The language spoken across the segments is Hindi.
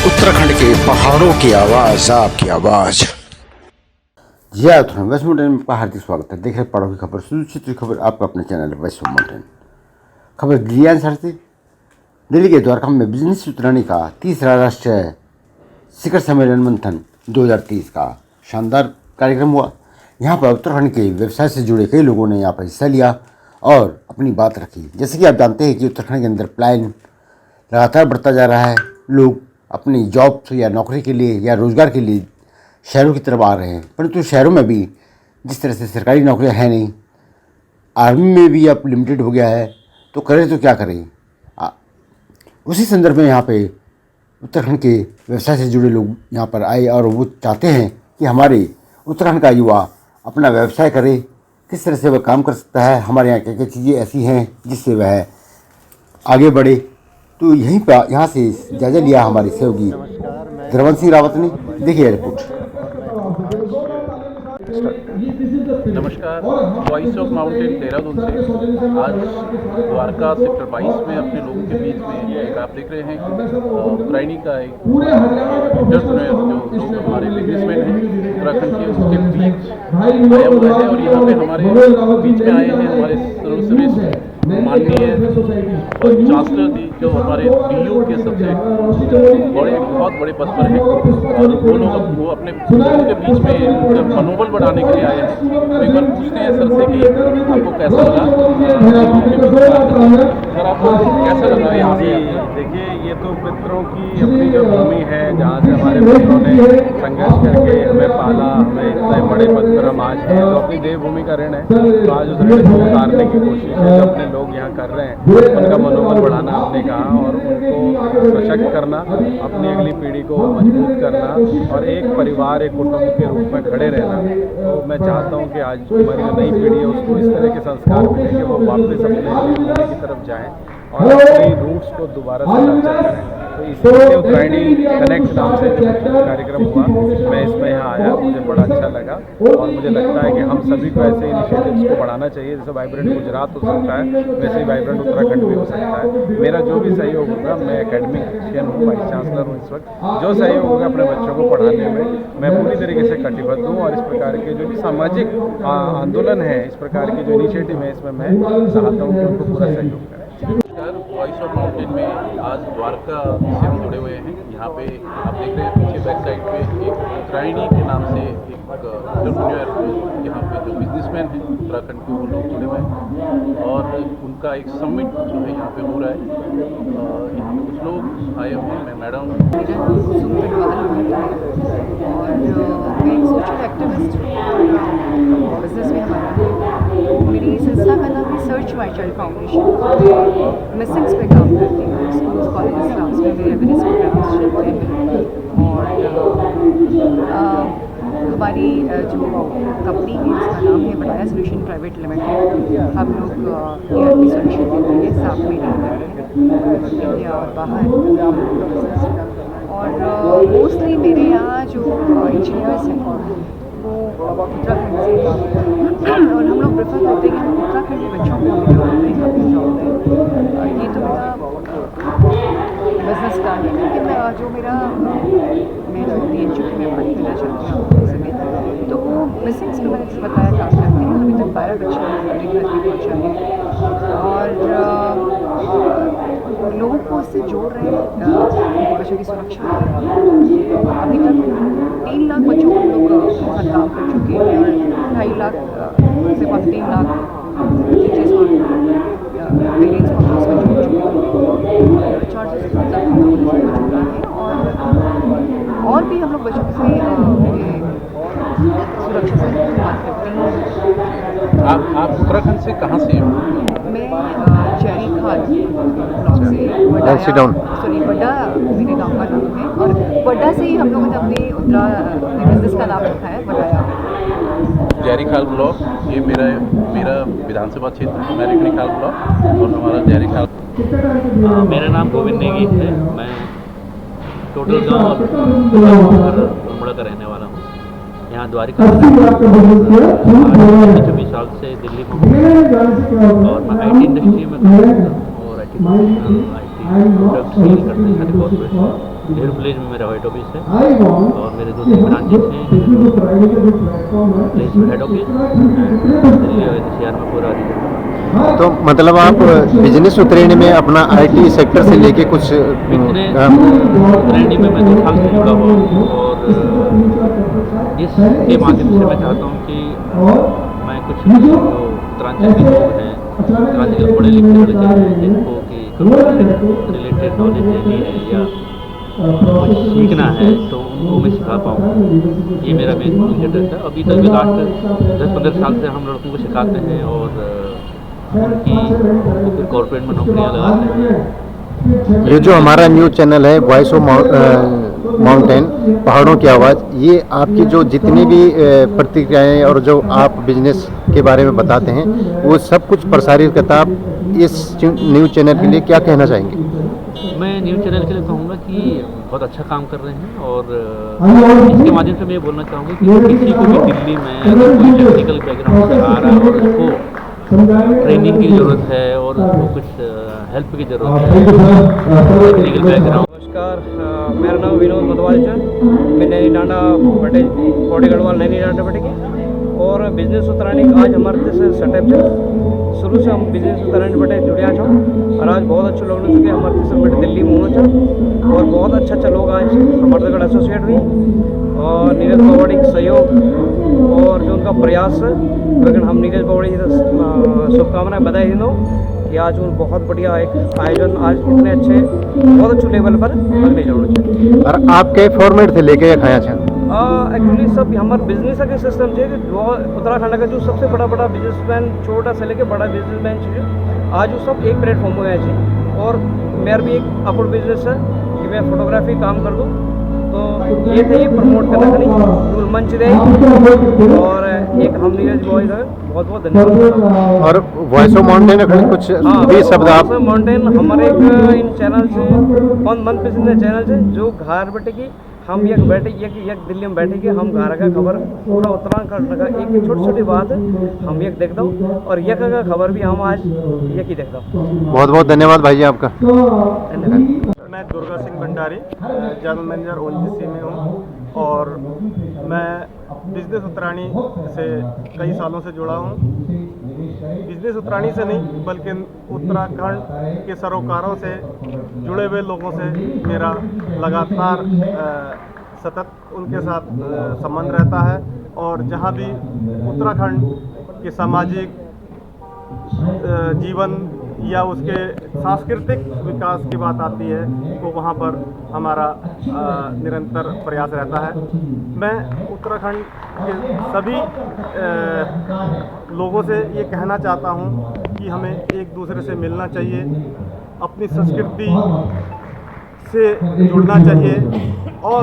उत्तराखंड के पहाड़ों की आवाज, आपकी आवाज। जी हाँ, उत्तराखंड वेस्ट माउंटेन में आपका हार्दिक स्वागत है। देख रहे पहाड़ों की खबर, सुनिश्चित खबर आपका अपने चैनल वेस्ट माउंटेन। खबर दिल्ली आंसर से। दिल्ली के द्वारका में बिजनेस उतरानी का तीसरा राष्ट्रीय शिखर सम्मेलन मंथन 2023 का शानदार कार्यक्रम हुआ। यहाँ पर उत्तराखंड के व्यवसाय से जुड़े कई लोगों ने यहाँ पर हिस्सा लिया और अपनी बात रखी। जैसे कि आप जानते हैं कि उत्तराखंड के अंदर पलायन लगातार बढ़ता जा रहा है। लोग अपनी जॉब या नौकरी के लिए या रोज़गार के लिए शहरों की तरफ आ रहे हैं, परंतु शहरों में भी जिस तरह से सरकारी नौकरियां हैं नहीं, आर्मी में भी अब लिमिटेड हो गया है, तो करें तो क्या करें। उसी संदर्भ में यहाँ पे उत्तराखंड के व्यवसाय से जुड़े लोग यहाँ पर आए और वो चाहते हैं कि हमारे उत्तराखंड का युवा अपना व्यवसाय करे, किस तरह से वह काम कर सकता है, हमारे यहाँ क्या क्या चीज़ें ऐसी हैं जिससे वह आगे बढ़े। तो यहीं पर यहाँ से जायजा लिया हमारे सहयोगी धर्मवंत सिंह रावत ने। देखिए रिपोर्ट। नमस्कार, वॉइस ऑफ माउंटेन देहरादून से आज द्वारका सेक्टर 22 में अपने लोगों के बीच में एक आप देख रहे हैं उत्तरायणी का एक एंटरप्रेन्योर जो लोग हमारे बिजनेसमैन हैं उत्तराखंड के, उसके बीच आया हुआ है। और यहाँ पे हमारे बीच में आए हैं हमारे सर्वश्रेष्ठ माननीय चांसलर जी, जो हमारे DU के सबसे बहुत बड़े पद पर हैं, और वो अपने लोगों के बीच में मनोबल बढ़ाने के लिए आए हैं। तो एक बार पूछते हैं सर से कि आपको कैसा लगा, सर आपको कैसा लगा यहाँ पे? देखिए, ये तो पितरों की अपनी जो भूमि है, जहाँ से हमारे पितरों ने संघर्ष करके हमें पाला, हमें इतने बड़े पद पर हम आज हैं, तो अपनी देवभूमि का ऋण है। तो आज उस ऋण को उतारने की कोशिश है जो अपने लोग यहाँ कर रहे हैं, उनका मनोबल बढ़ाना आपने कहा, और उनको सशक्त करना, अपनी अगली पीढ़ी को मजबूत करना, और एक परिवार, एक कुटुंब के रूप में खड़े रहना। तो मैं चाहता हूँ कि आज हमारी जो नई पीढ़ी है उसको इस तरह के संस्कार मिले कि वो वापस अपने देवभूमि की तरफ जाएँ और अपनी रूट्स को दोबारा से कैप्चर करें। तो इसलिए उत्तरायणी कनेक्ट नाम से कार्यक्रम हुआ, मैं इसमें यहाँ आया, मुझे बड़ा अच्छा लगा। और मुझे लगता है कि हम सभी को ऐसे इनिशिएटिव्स को बढ़ाना चाहिए। जैसे वाइब्रेंट गुजरात हो सकता है, वैसे ही वाइब्रेंट उत्तराखंड भी हो सकता है। मेरा जो भी सहयोग होगा, मैं एकेडमिशियन हूँ, वाइस चांसलर हूँ इस वक्त, जो सहयोग होगा अपने बच्चों को पढ़ाने में मैं पूरी तरीके से कटिबद्ध हूँ। और इस प्रकार के जो भी सामाजिक आंदोलन है, इस प्रकार की जो इनिशिएटिव है, इसमें मैं चाहता हूँ कि उनको पूरा सहयोग करें। वॉइस ऑफ माउंटेन में आज द्वारका से हम जुड़े हुए हैं। यहाँ पे आप देख रहे हैं पीछे बैक साइड पे एक उत्तरायणी के नाम से एक एंटरप्रेन्योर यहाँ पे जो बिजनेसमैन हैं उत्तराखंड के, वो लोग जुड़े हुए हैं, और उनका एक समिट जो है यहाँ पे हो रहा है। यहाँ पे कुछ लोग आए हुए हैं। मैं मैडम बिजनेस में हमारा मेरी संस्था का नाम है search my child foundation. Missings पे काम करती हूँ, स्कूल्स कॉलेज क्लास में मेरे अवेयरनेस प्रोग्राम्स चलते हैं। और हमारी जो कंपनी है उसका नाम है बटाया सोल्यूशन प्राइवेट लिमिटेड। हम लोग ERP सोल्यूशन देते हैं, साथ में इंडिया और बाहर। और मोस्टली मेरे यहाँ जो इंजीनियर्स हैं वो उत्तराखंड से हैं, और हम लोग प्रेफर करते हैं कि हम उत्तराखंड के बच्चों को जॉब दें। ये तो मेरा बिजनेस का है, लेकिन जो मेरा मैं जो DHU की मैं बात करना चाहती हूँ समेत, तो वो मिसिंग्स को मैंने जैसे बताया काम करते हैं। अभी तक 12 बच्चे अपने घर पे पहुँचा है, और लोगों को उससे जोड़ रहे हैं, बच्चों की सुरक्षा। अभी तक 3 लाख बच्चों को हम लोग साथ काम कर चुके हैं, और 2.5 लाख से 3 लाख टीचर्स और पेरेंट्स को उसमें जोड़ चुके हैं। चार्जेस तक हम लोगों ने जोड़ा है, और भी हम लोग बच्चों से सुरक्षा से बात करते हैं। आप उत्तराखंड से कहाँ से हो? मैं चेरी खाल ब्लॉक से, बड्डा मेरे गांव का नाम है, और बड्डा से ही हम लोगों ने अपने बिजनेस का नाम रखा है बटाया। जैरी खाल ब्लॉक, ये मेरा विधानसभा क्षेत्र है, मैरिकनी खाल ब्लॉक, और हमारा जैरी खाल। मेरा नाम गोविंद नेगी है। मैं टोटल गाँव उमड़ा का रहने वाला हूँ। यहाँ द्वारिका 24 साल से दिल्ली में हूँ, और मैं IT इंडस्ट्री में काम करता हूँ, और IT प्रोडक्ट सेल करते हैं सारे कॉर्पोरेट। नेहरू विलेज में मेरा हेड ऑफिस है और मेरे 2-3 ब्रांचेस हैं, प्लेस हेड ऑफिस दिल्ली और NCR में पूरा रीजन। तो मतलब आप बिजनेस उत्तरायणी में अपना IT सेक्टर से लेके कुछ उत्तरायणी में मैं 2 साल से जुड़ा हुआ हूँ और इसके माध्यम से मैं चाहता हूँ कि मैं कुछ जो उत्तरांचल के लोग हैं, उत्तरांचल के पढ़े लिखे लड़के हैं जिनको कि कंप्यूटर रिलेटेड नॉलेज लेनी है या कुछ सीखना है तो उनको मैं सिखा पाऊँ, ये मेरा मेन उद्देश्य रहता है। अभी तक भी लास्ट 10-15 साल से हम लड़कों को सिखाते हैं और उनकी फिर कॉर्पोरेट में नौकरियाँ लगाते हैं। ये जो हमारा न्यूज़ चैनल है वॉइस ऑफ माउंटेन पहाड़ों की आवाज़, ये आपकी जो जितनी भी प्रतिक्रियाएं और जो आप बिजनेस के बारे में बताते हैं वो सब कुछ प्रसारित करता है। आप इस न्यूज़ चैनल के लिए क्या कहना चाहेंगे? मैं न्यूज़ चैनल के लिए कहूँगा कि बहुत अच्छा काम कर रहे हैं और इसके माध्यम से मैं ये बोलना चाहूँगा कि किसी को भी दिल्ली में अगर कोई टेक्निकल बैकग्राउंड से आ रहा है और उसको ट्रेनिंग की ज़रूरत है और उसको कुछ हेल्प की ज़रूरत है टेक्निकल बैकग्राउंड। नमस्कार, मेरा नाम विनोद मधवालचर, मैं नैनी डांडा बटे कोड़ी गढ़वाल नैनी डांडा बटे की और बिजनेस उत्तरायणी आज हमारे जैसे सेटअप है। शुरू से हम बिजनेस उत्तरायणी बटे जुड़िया छो और आज बहुत अच्छे लोग सके हमारे तीसरे बटे दिल्ली में होना छो और बहुत अच्छा लोग आज हमारे तक एसोसिएट हुई और नीरज पवाड़ी का सहयोग और जो उनका प्रयास है, लेकिन हम नीरज पवाड़ी शुभकामनाएं बधाई दो कि आज वो बहुत बढ़िया एक आयोजन आज इतने अच्छे बहुत अच्छे लेवल पर अगले जाना चाहिए। और आप कई फॉर्मेट से लेके खाया छा एक्चुअली सब हमारे बिजनेस का सिस्टम है कि उत्तराखंड का जो सबसे बड़ा बिजनेसमैन छोटा से लेके बड़ा बिजनेसमैन चाहिए आज वो सब एक प्लेटफॉर्म हो गया चाहिए। और मेरा भी एक अपना बिजनेस है कि मैं फोटोग्राफी काम कर दूँ, तो ये थे ये प्रमोट करना नहीं मंच दे और एक हम नीरज बॉयज है, बहुत बहुत धन्यवाद। और वॉइस ऑफ माउंटेन कुछ भी शब्द आप माउंटेन हमारे एक इन चैनल से मन पसंद चैनल से जो घर बैठे की हम एक बैठे एक दिल्ली में बैठे कि हम घर का खबर पूरा उत्तराखंड का एक छोटी बात हम एक देखता हूँ और एक का खबर भी हम आज एक ही देखता हूँ। बहुत बहुत धन्यवाद भाई जी आपका। धन्यवाद। मैं Durga Singh Bhandari general manager ONGC में हूँ और मैं बिजनेस उत्तरायणी से कई सालों से जुड़ा हूँ। बिजनेस उत्तरायणी से नहीं बल्कि उत्तराखंड के सरोकारों से जुड़े हुए लोगों से मेरा लगातार सतत उनके साथ संबंध रहता है और जहाँ भी उत्तराखंड के सामाजिक जीवन या उसके सांस्कृतिक विकास की बात आती है तो वहाँ पर हमारा निरंतर प्रयास रहता है। मैं उत्तराखंड के सभी लोगों से ये कहना चाहता हूँ कि हमें एक दूसरे से मिलना चाहिए, अपनी संस्कृति से जुड़ना चाहिए और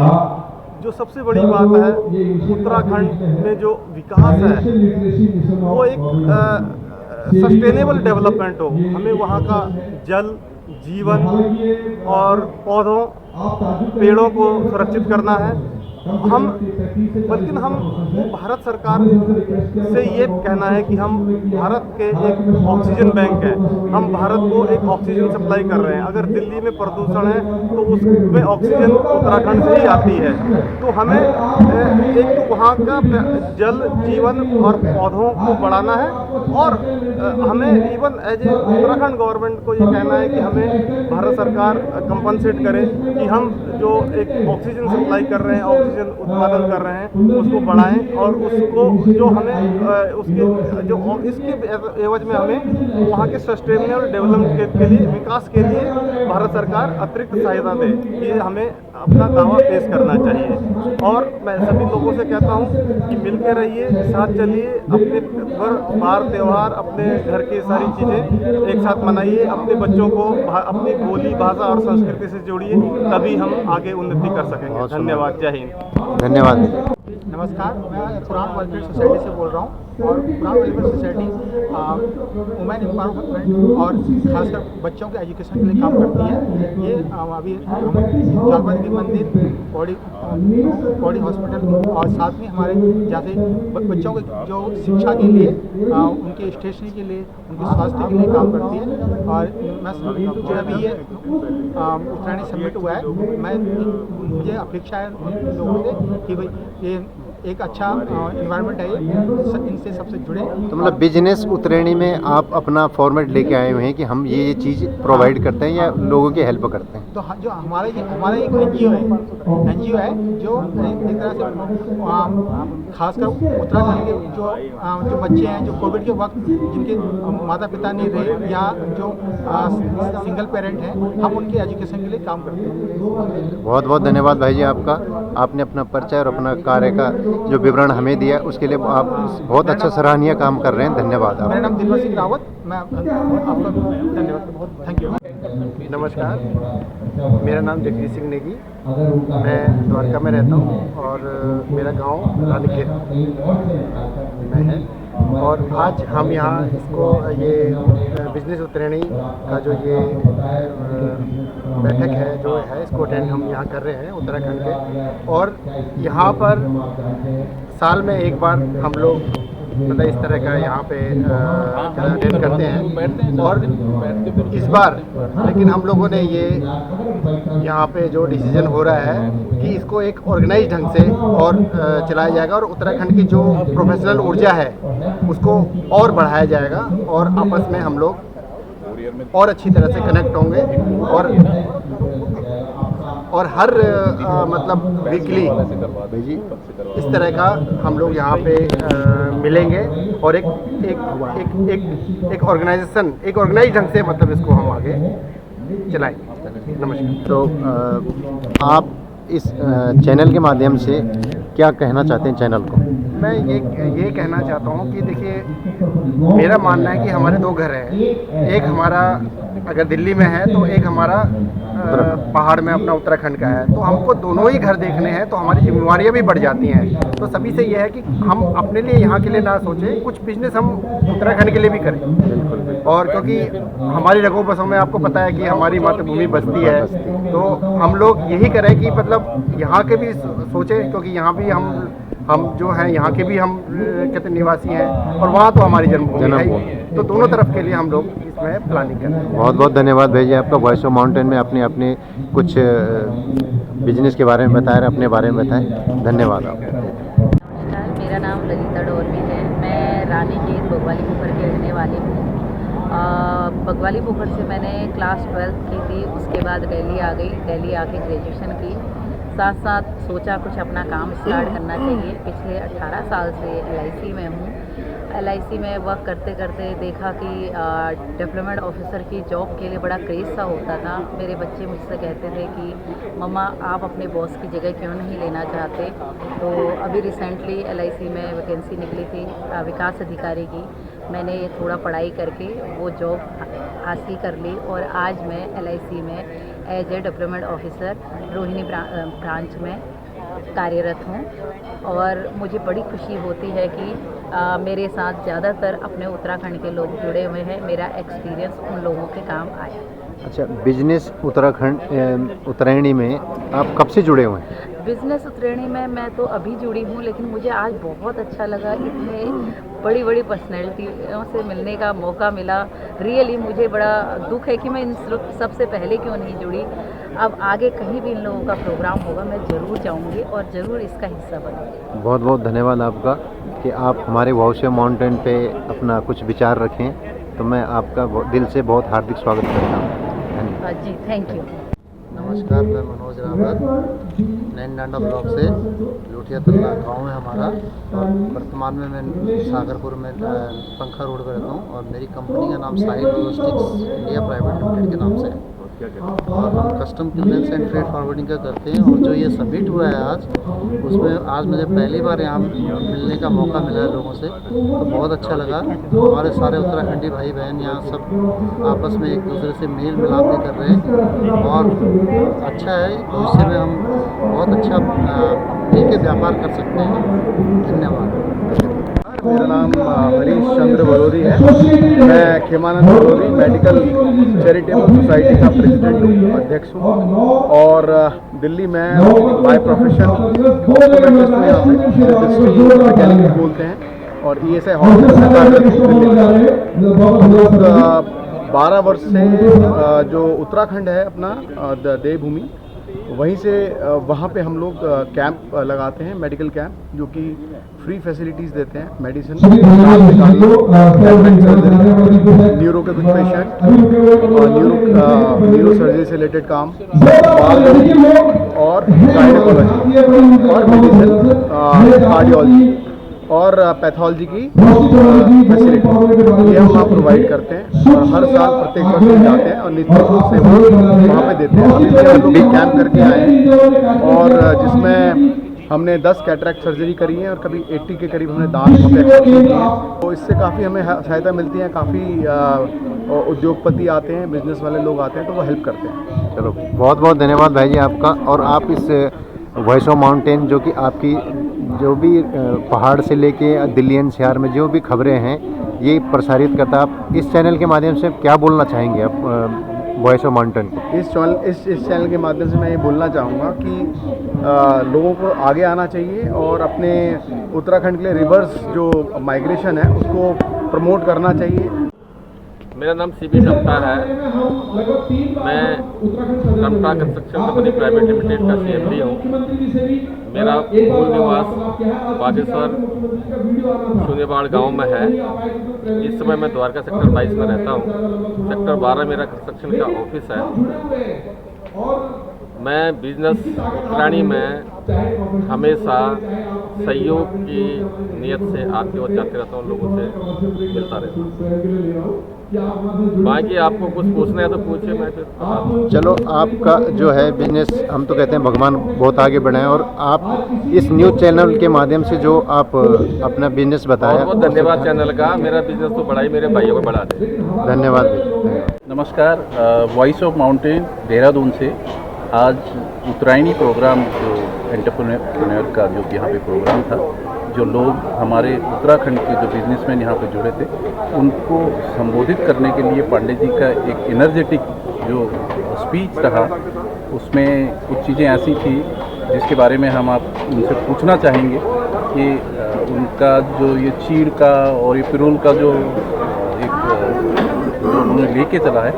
जो सबसे बड़ी बात है उत्तराखंड में जो विकास है वो एक सस्टेनेबल डेवलपमेंट हो। हमें वहाँ का जल जीवन और पौधों पेड़ों को सुरक्षित करना है। बल्कि हम भारत सरकार से ये कहना है कि हम भारत के एक ऑक्सीजन बैंक है, हम भारत को एक ऑक्सीजन सप्लाई कर रहे हैं। अगर दिल्ली में प्रदूषण है तो उसमें ऑक्सीजन उत्तराखंड से ही आती है। तो हमें एक तो वहाँ का जल जीवन और पौधों को बढ़ाना है और हमें even as a Uttarakhand government को ये कहना है कि हमें भारत सरकार कंपनसेट करे कि हम जो एक ऑक्सीजन सप्लाई कर रहे हैं, ऑक्सीजन उत्पादन कर रहे हैं, उसको बढ़ाएं और उसको जो हमें उसके जो इसके एवज में हमें वहाँ के सस्टेनेबल डेवलपमेंट के लिए विकास के लिए भारत सरकार अतिरिक्त सहायता दे। ये हमें अपना दावा पेश करना चाहिए और मैं सभी लोगों से कहता हूँ कि मिलकर रहिए, साथ चलिए, अपने बार त्यौहार अपने घर की सारी चीज़ें एक साथ मनाइए, अपने बच्चों को अपनी बोली भाषा और संस्कृति से जोड़िए, तभी हम आगे उन्नति कर सकेंगे। धन्यवाद। जय हिंद। धन्यवाद। नमस्कार, मैं पुराण वेलफेयर सोसाइटी से बोल रहा हूँ। और brown elephant society women empowerment और खासकर बच्चों के एजुकेशन के लिए काम करती है। ये अभी ज्वालाबादी मंदिर, पौड़ी हॉस्पिटल और साथ में हमारे जैसे बच्चों के जो शिक्षा के लिए, उनके स्टेशनरी के लिए, उनके स्वास्थ्य के लिए काम करती है। और मैं जो अभी ये उत्तरायणी समिट हुआ है, मुझे अपेक्षा है उन लोगों से कि भाई ये एक अच्छा इन्वायरमेंट है, इनसे सबसे जुड़े। तो मतलब बिजनेस उत्तरायणी में आप अपना फॉर्मेट लेके आए हुए हैं कि हम ये चीज़ प्रोवाइड करते हैं या लोगों की हेल्प करते हैं? तो जो हमारा एक एनजीओ है जो एक तरह से खासकर उत्तराखंड के जो बच्चे हैं जो कोविड के वक्त जिनके माता पिता नहीं रहे या जो सिंगल पेरेंट हैं, हम उनके एजुकेशन के लिए काम करते हैं। बहुत बहुत धन्यवाद भाई जी आपका। आपने अपना परिचय और अपना कार्य का जो विवरण हमें दिया उसके लिए आप बहुत अच्छा सराहनीय काम कर रहे हैं। धन्यवाद। मेरा नाम दिलवर सिंह रावत, मैं आपका धन्यवाद, थैंक यू। नमस्कार, मेरा नाम जगदीश सिंह नेगी, मैं द्वारका में रहता हूँ और मेरा गांव रानीखेत में है। और आज हम यहाँ इसको ये बिजनेस उत्तरायणी का जो ये बैठक है जो है इसको अटेंड हम यहाँ कर रहे हैं उत्तराखंड के। और यहाँ पर साल में एक बार हम लोग मतलब इस तरह का यहाँ पे अटेंड करते हैं। और इस बार लेकिन हम लोगों ने ये यहाँ पे जो डिसीजन हो रहा है कि इसको एक ऑर्गेनाइज ढंग से और चलाया जाएगा और उत्तराखंड की जो प्रोफेशनल ऊर्जा है उसको और बढ़ाया जाएगा और आपस में हम लोग और अच्छी तरह से कनेक्ट होंगे और हर मतलब वीकली इस तरह का हम लोग यहाँ पे मिलेंगे और एक ऑर्गेनाइजेशन एक ऑर्गेनाइज ढंग से मतलब इसको हम आगे चलाएंगे। नमस्कार। तो आप इस चैनल के माध्यम से क्या कहना चाहते हैं चैनल को? मैं ये कहना चाहता हूँ कि देखिए मेरा मानना है कि हमारे दो घर हैं। एक हमारा अगर दिल्ली में है तो एक हमारा पहाड़ में अपना उत्तराखंड का है। तो हमको दोनों ही घर देखने हैं तो हमारी जिम्मेवारियाँ भी बढ़ जाती हैं। तो सभी से यह है कि हम अपने लिए यहाँ के लिए ना सोचें, कुछ बिजनेस हम उत्तराखंड के लिए भी करें। और क्योंकि हमारी रघु बसों में आपको पता है कि हमारी मातृभूमि बस्ती है, तो हम लोग यही करें कि मतलब यहाँ के भी सोचें, क्योंकि यहाँ भी हम जो हैं यहाँ के भी हम कहते निवासी हैं और वहाँ तो हमारी जन्मभूमि है। तो दोनों तरफ के लिए हम लोग इसमें प्लानिंग करें। बहुत बहुत धन्यवाद भाई जी आपका। वॉइस ऑफ माउंटेन में अपने कुछ बिजनेस के बारे में बताएं, अपने बारे में बताएं। धन्यवाद आपका। नमस्कार, मेरा नाम ललिता डोरवी है। मैं रानीखेत बगवाली पोखर की रहने वाली हूँ। बगवाली पोखर से मैंने क्लास 12 की थी, उसके बाद दिल्ली आ गई। दिल्ली आके ग्रेजुएशन की, साथ साथ सोचा कुछ अपना काम स्टार्ट करना चाहिए। पिछले 18 साल से LIC में हूँ। LIC में वर्क करते करते देखा कि डेवलपमेंट ऑफिसर की जॉब के लिए बड़ा क्रेज़ सा होता था। मेरे बच्चे मुझसे कहते थे कि मम्मा आप अपने बॉस की जगह क्यों नहीं लेना चाहते। तो अभी रिसेंटली LIC में वैकेंसी निकली थी विकास अधिकारी की। मैंने थोड़ा पढ़ाई करके वो जॉब हासिल कर ली और आज मैं LIC में as a development officer Rohini branch में कार्यरत हूँ। और मुझे बड़ी खुशी होती है कि मेरे साथ ज़्यादातर अपने उत्तराखंड के लोग जुड़े हुए हैं। मेरा एक्सपीरियंस उन लोगों के काम आया। अच्छा, बिजनेस उत्तराखंड उत्तरायणी में आप कब से जुड़े हुए हैं? बिजनेस उत्तरायणी में मैं तो अभी जुड़ी हूँ, लेकिन मुझे आज बहुत अच्छा लगा। इतने बड़ी बड़ी पर्सनैलिटियों से मिलने का मौका मिला। रियली मुझे बड़ा दुख है कि मैं इन सबसे पहले क्यों नहीं जुड़ी। अब आगे कहीं भी इन लोगों का प्रोग्राम होगा मैं ज़रूर जाऊँगी और ज़रूर इसका हिस्सा बनूँगी। बहुत बहुत धन्यवाद आपका कि आप हमारे वॉइस ऑफ माउंटेन पे अपना कुछ विचार रखें। तो मैं आपका दिल से बहुत हार्दिक स्वागत करता हूँ। धन्यवाद जी, थैंक यू। नमस्कार, मैं मनोज रावत नैन डांडा ब्लॉक से। लोटिया तल्ला गाँव है हमारा और वर्तमान में मैं सागरपुर में पंखा रोड पर रहता हूँ और मेरी कंपनी का नाम साहिल लॉजिस्टिक्स इंडिया प्राइवेट लिमिटेड के नाम से है। और हम custom clearance and freight forwarding का करते हैं। और जो ये समिट हुआ है आज, उसमें आज मुझे पहली बार यहाँ मिलने का मौका मिला है लोगों से, तो बहुत अच्छा लगा। हमारे सारे उत्तराखंडी भाई बहन यहाँ सब आपस में एक दूसरे से मेल मिलाप भी कर रहे हैं और अच्छा है। भविष्य में हम बहुत अच्छा मिल के व्यापार कर सकते हैं। धन्यवाद। मेरा नाम हरीश चंद्र बलोरी है। मैं खेमानंद बलोरी मेडिकल चैरिटेबल सोसाइटी का प्रेसिडेंट हूँ, अध्यक्ष हूँ। और दिल्ली में बाय प्रोफेशन ऑप्टोमेट्रिस्ट हूँ। यहाँ पे दृष्टि वैज्ञानिक बोलते हैं और ESI हॉस्पिटल में कार्यरत हूँ। हम लोग 12 वर्ष से जो उत्तराखंड है अपना देवभूमि, वहीं से वहाँ पे हम लोग कैंप लगाते हैं, मेडिकल कैंप, जो कि फ्री फैसिलिटीज़ देते हैं, मेडिसिन, न्यूरो के कुछ पेशेंट, न्यूरो सर्जरी से रिलेटेड काम, और गायनेकोलॉजी और मेडिसिन, कार्डियोलॉजी और पैथोलॉजी की फैसिलिटी ये हम आप प्रोवाइड करते हैं। और हर साल प्रत्येक वर्ष जाते हैं और निश्चित रूप से वहाँ पे देते हैं। अभी हम लोग एक कैंप करके आए हैं और जिसमें हमने 10 कैटरैक्ट सर्जरी करी है और कभी 80 के करीब हमने दांत एक्सट्रैक्ट किए हैं। तो इससे काफ़ी हमें सहायता मिलती है। काफ़ी उद्योगपति आते हैं, बिजनेस वाले लोग आते हैं, तो वो हेल्प करते हैं। चलो, बहुत बहुत धन्यवाद भाई जी आपका। और आप इस वॉइस ऑफ माउंटेन, जो कि आपकी जो भी पहाड़ से लेके दिल्ली एनसीआर में जो भी खबरें हैं ये प्रसारित करता है, आप इस चैनल के माध्यम से क्या बोलना चाहेंगे आप वॉइस ऑफ माउंटेन को? इस चैनल के माध्यम से मैं ये बोलना चाहूँगा कि लोगों को आगे आना चाहिए और अपने उत्तराखंड के लिए रिवर्स जो माइग्रेशन है उसको प्रमोट करना चाहिए। मेरा नाम CB टमटा है। मैं Tamta construction company private limited का CMD हूँ। मेरा मूल निवास बागेश्वर शून्यबाड़ गांव में है। इस समय मैं द्वारका सेक्टर 22 में रहता हूँ। सेक्टर 12 मेरा कंस्ट्रक्शन का ऑफिस है। मैं बिजनेस उत्तरायणी में हमेशा सहयोग की नियत से आते और जाते रहता हूँ, लोगों से मिलता रहता हूँ। बाकी आपको कुछ पूछना है तो पूछिए, मैं फिर। चलो, आपका जो है बिजनेस, हम तो कहते हैं भगवान बहुत आगे बढ़ाएं, और आप इस न्यूज़ चैनल के माध्यम से जो आप अपना बिजनेस बताया, बहुत धन्यवाद चैनल का। मेरा बिजनेस तो बढ़ा ही मेरे भाइयों को बढ़ा दे। धन्यवाद। नमस्कार, वॉइस ऑफ माउंटेन देहरादून से आज उत्तरायणी प्रोग्राम जो एंटरप्रेन्योर का जो यहाँ पे प्रोग्राम था, जो लोग हमारे उत्तराखंड के जो बिजनेसमैन यहाँ पे जुड़े थे उनको संबोधित करने के लिए पांडे जी का एक एनर्जेटिक जो स्पीच रहा, उसमें कुछ चीज़ें ऐसी थी जिसके बारे में हम आप उनसे पूछना चाहेंगे कि उनका जो ये चीड़ का और ये पिरूल का जो एक जो उन्होंने लेके चला है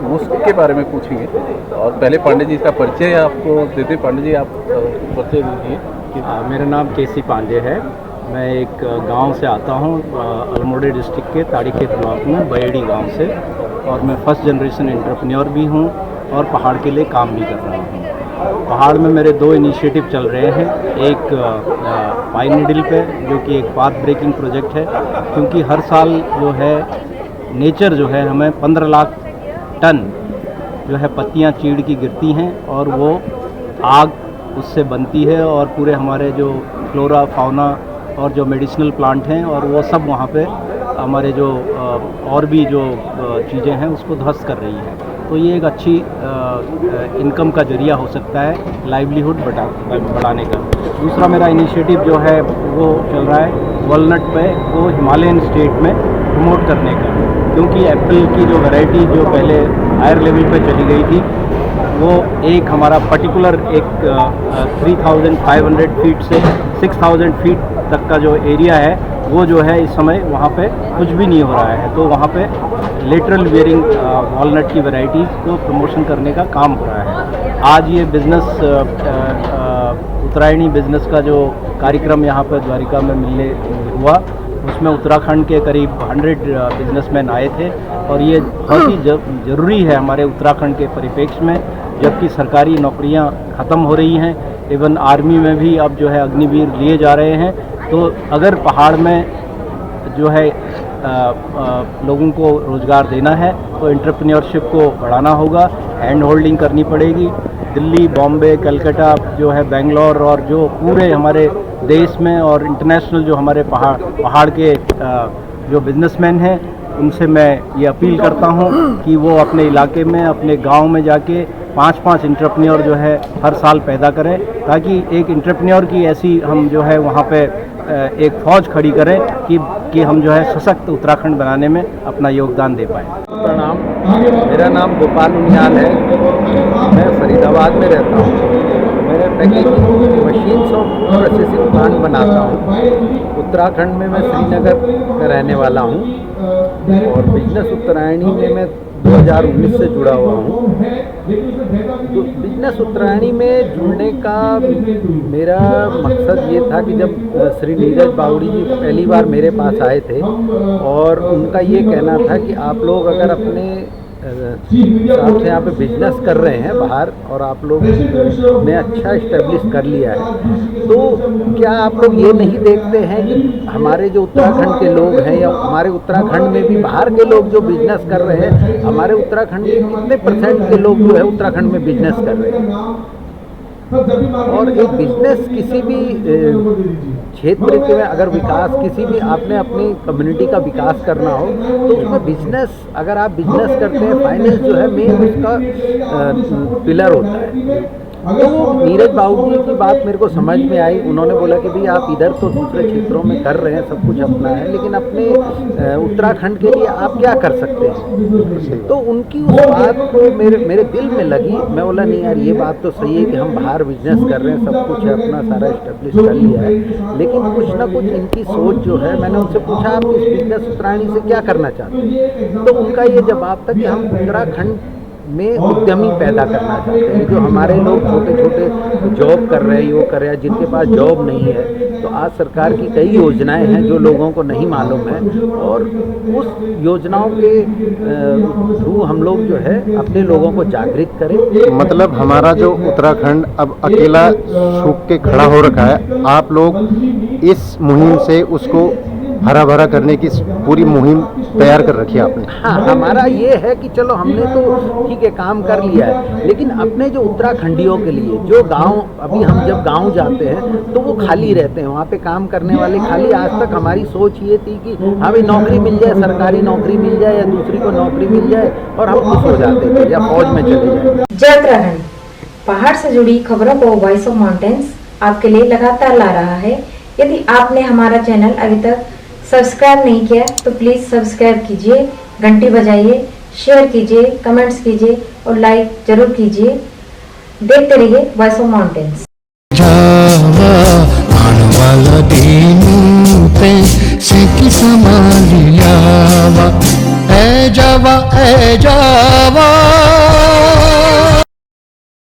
उसके बारे में पूछेंगे। और पहले पांडे जी इसका परिचय आपको देते। पांडे जी, आप परिचय दीजिए। मेरा नाम KC पांडे है। मैं एक गांव से आता हूं, अल्मोड़ा डिस्ट्रिक्ट के ताड़ीखेत ब्लॉक में बयेड़ी गांव से, और मैं फर्स्ट जनरेशन एंटरप्रेन्योर भी हूं और पहाड़ के लिए काम भी कर रहा हूं। पहाड़ में मेरे 2 इनिशिएटिव चल रहे हैं। एक पाइन नीडल पे, जो कि एक पाथ ब्रेकिंग प्रोजेक्ट है, क्योंकि हर साल जो है नेचर जो है हमें 15 लाख टन जो है पत्तियां चीड़ की गिरती हैं और वो आग उससे बनती है, और पूरे हमारे जो फ्लोरा फाउना और जो मेडिसिनल प्लांट हैं और वो सब वहाँ पे हमारे जो और भी जो चीज़ें हैं उसको ध्वस्त कर रही हैं। तो ये एक अच्छी इनकम का जरिया हो सकता है, लाइवलीहुड बढ़ाने का। दूसरा मेरा इनिशिएटिव जो है वो चल रहा है वॉलनट पे को हिमालयन स्टेट में प्रमोट करने का, क्योंकि एप्पल की जो वैरायटी जो पहले हायर लेवल पे चली गई थी, वो एक हमारा पर्टिकुलर एक 3500 फीट से 6000 फीट तक का जो एरिया है वो जो है इस समय वहाँ पे कुछ भी नहीं हो रहा है। तो वहाँ पे लेटरल वेयरिंग वॉलनट की वैरायटीज़ को प्रमोशन करने का काम हो रहा है। आज ये बिज़नेस उत्तरायणी बिज़नेस का जो कार्यक्रम यहाँ पर द्वारिका में मिलने हुआ, उसमें उत्तराखंड के करीब 100 बिजनेसमैन आए थे, और ये बहुत ही ज़रूरी है हमारे उत्तराखंड के परिप्रेक्ष्य में, जबकि सरकारी नौकरियां ख़त्म हो रही हैं। इवन आर्मी में भी अब जो है अग्निवीर लिए जा रहे हैं। तो अगर पहाड़ में जो है लोगों को रोज़गार देना है तो एंटरप्रेन्योरशिप को बढ़ाना होगा, हैंड होल्डिंग करनी पड़ेगी। दिल्ली, बॉम्बे, कलकत्ता जो है, बेंगलोर, और जो पूरे हमारे देश में और इंटरनेशनल जो हमारे पहाड़ के जो बिजनेसमैन हैं, उनसे मैं ये अपील करता हूँ कि वो अपने इलाके में, अपने गांव में जाके 5-5 एंटरप्रेन्योर जो है हर साल पैदा करें, ताकि एक एंटरप्रेन्योर की ऐसी हम जो है वहाँ पे एक फौज खड़ी करें कि हम जो है सशक्त उत्तराखंड बनाने में अपना योगदान दे पाएँ। प्रणाम, मेरा नाम गोपाल उनियाल है। मैं फरीदाबाद में रहता हूँ। मेरे पैकेजिंग मशीन्स और प्रोसेसिंग प्लांट बनाता हूँ। उत्तराखंड में मैं श्रीनगर का रहने वाला हूँ और बिजनेस उत्तरायणी में मैं 2019 से जुड़ा हुआ हूँ। तो बिजनेस उत्तरायणी में जुड़ने का मेरा मकसद ये था कि जब श्री नीरज बावड़ी जी पहली बार मेरे पास आए थे और उनका ये कहना था कि आप लोग अगर अपने हिसाब से यहाँ पे बिजनेस कर रहे हैं बाहर और आप लोग ने अच्छा इस्टेब्लिश कर लिया है, तो क्या आप लोग ये नहीं देखते हैं कि हमारे जो उत्तराखंड के लोग हैं या हमारे उत्तराखंड में भी बाहर के लोग जो बिजनेस कर रहे हैं, हमारे उत्तराखंड के कितने परसेंट के लोग जो है उत्तराखंड में बिजनेस कर रहे हैं। और एक बिजनेस किसी भी क्षेत्र के में अगर विकास किसी भी आपने अपनी कम्युनिटी का विकास करना हो तो उसमें बिजनेस, अगर आप बिजनेस करते हैं, फाइनेंस जो है मेन उसका पिलर होता है। तो नीरज बाबू जी की बात मेरे को समझ में आई। उन्होंने बोला कि भाई आप इधर तो दूसरे क्षेत्रों में कर रहे हैं, सब कुछ अपना है, लेकिन अपने उत्तराखंड के लिए आप क्या कर सकते हैं। तो उनकी उस बात को मेरे दिल में लगी। मैं बोला नहीं यार, ये बात तो सही है कि हम बाहर बिजनेस कर रहे हैं, सब कुछ है, अपना सारा इस्टेब्लिश कर लिया है, लेकिन कुछ ना कुछ इनकी सोच जो है। मैंने उनसे पूछा आप इस बिजनेस उत्तरायणी से क्या करना चाहते हैं, तो उनका ये जवाब था कि हम उत्तराखंड में उद्यमी पैदा करना चाहते हैं। जो हमारे लोग छोटे छोटे जॉब कर रहे हैं, वो कर रहे हैं, जिनके पास जॉब नहीं है, तो आज सरकार की कई योजनाएं हैं जो लोगों को नहीं मालूम है और उस योजनाओं के थ्रू हम लोग जो है अपने लोगों को जागृत करें। मतलब हमारा जो उत्तराखंड अब अकेला सूख के खड़ा हो रखा है, आप लोग इस मुहिम से उसको हरा भरा करने की पूरी मुहिम तैयार कर रखी है आपने। हाँ, हमारा ये है कि चलो हमने तो ठीक है काम कर लिया है, लेकिन अपने जो उत्तराखंडियों के लिए जो गांव, अभी हम जब गांव जाते हैं तो वो खाली रहते हैं, वहाँ पे काम करने वाले खाली। आज तक हमारी सोच ये थी कि हाँ भाई नौकरी मिल जाए, सरकारी नौकरी मिल जाए या दूसरी को नौकरी मिल जाए और हम खुश हो जाते थे या फौज में चले जाए। जय उत्तराखंड, पहाड़ से जुड़ी खबरों को वॉइस ऑफ माउंटेन्स आपके लिए लगातार ला रहा है। यदि आपने हमारा चैनल अभी तक सब्सक्राइब नहीं किया तो प्लीज सब्सक्राइब कीजिए, घंटी बजाइए, शेयर कीजिए, कमेंट्स कीजिए और लाइक जरूर कीजिए। देखते रहिए voice of mountains. A Java